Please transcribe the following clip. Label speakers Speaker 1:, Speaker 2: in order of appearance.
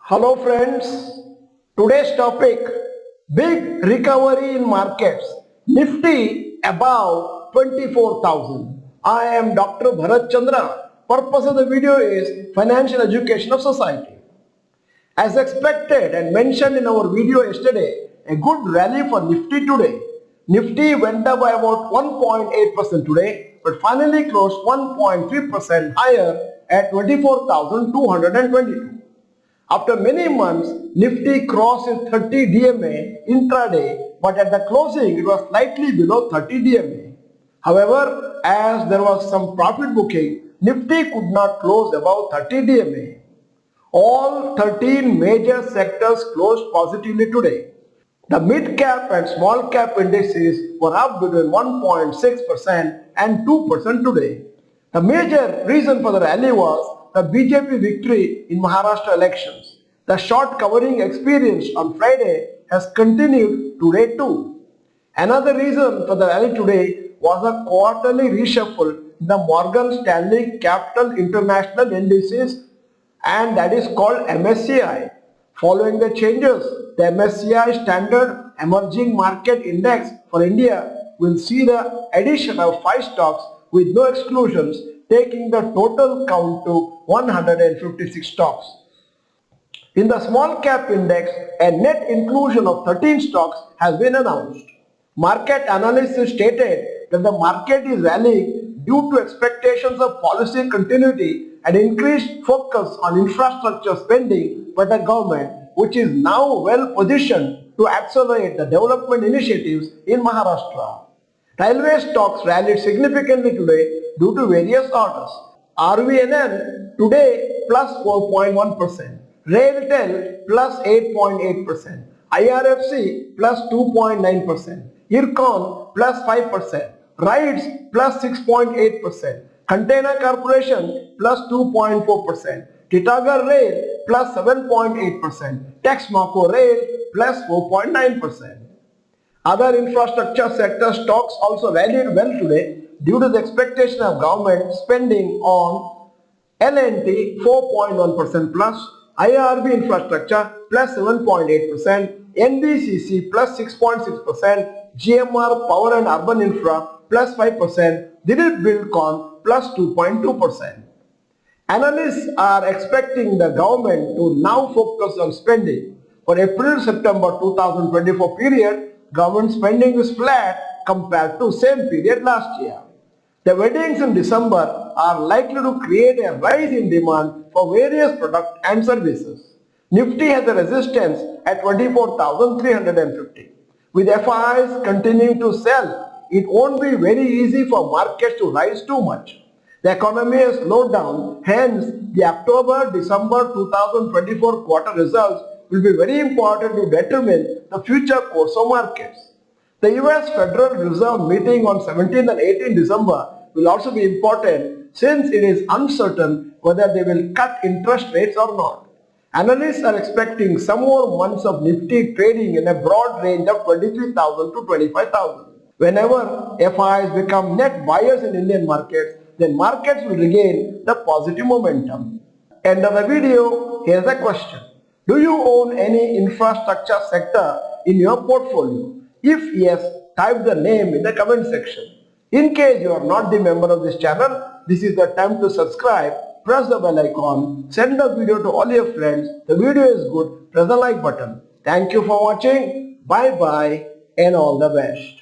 Speaker 1: Hello friends, today's topic, big recovery in markets, Nifty above 24,000. I am Dr. Bharath Chandra. Purpose of the video is financial education of society. As expected and mentioned in our video yesterday, a good rally for Nifty today. Nifty went up by about 1.8% today, but finally closed 1.3% higher at 24,222. After many months, Nifty crossed its 30 DMA intraday, but at the closing it was slightly below 30 DMA. However, as there was some profit booking, Nifty could not close above 30 DMA. All 13 major sectors closed positively today. The mid-cap and small-cap indices were up between 1.6% and 2% today. The major reason for the rally was the BJP victory in Maharashtra elections. The short covering experienced on Friday has continued today too. Another reason for the rally today was a quarterly reshuffle in the Morgan Stanley Capital International Indices, and that is called MSCI. Following the changes, the MSCI Standard Emerging Market Index for India will see the addition of 5 stocks with no exclusions, taking the total count to 156 stocks. In the small cap index, a net inclusion of 13 stocks has been announced. Market analysts stated that the market is rallying due to expectations of policy continuity and increased focus on infrastructure spending by the government, which is now well positioned to accelerate the development initiatives in Maharashtra. Railway stocks rallied significantly today due to various orders. RVNL today plus 4.1%, RailTel plus 8.8%, IRFC plus 2.9%, IRCON plus 5%, RIDES plus 6.8%, Container Corporation plus 2.4%, Titagar Rail plus 7.8%, Texmaco Rail plus 4.9%. Other infrastructure sector stocks also rallied well today due to the expectation of government spending on L&T 4.1% plus, IRB infrastructure plus 7.8%, NBCC plus 6.6%, GMR Power and Urban Infra plus 5%, Dilip Buildcon plus 2.2%. Analysts are expecting the government to now focus on spending. For April-September 2024 period, government spending is flat compared to same period last year. The weddings in December are likely to create a rise in demand for various products and services. Nifty has a resistance at 24,350. With FIs continuing to sell, it won't be very easy for markets to rise too much. The economy has slowed down, hence the October-December 2024 quarter results will be very important to determine the future course of markets. The US Federal Reserve meeting on 17 and 18 December will also be important since it is uncertain whether they will cut interest rates or not. Analysts are expecting some more months of Nifty trading in a broad range of 23,000 to 25,000. Whenever FIs become net buyers in Indian markets, then markets will regain the positive momentum. End of the video, here's a question. Do you own any infrastructure sector in your portfolio? If yes, type the name in the comment section. In case you are not the member of this channel, this is the time to subscribe, press the bell icon, send the video to all your friends. The video is good, press the like button. Thank you for watching. Bye bye and all the best.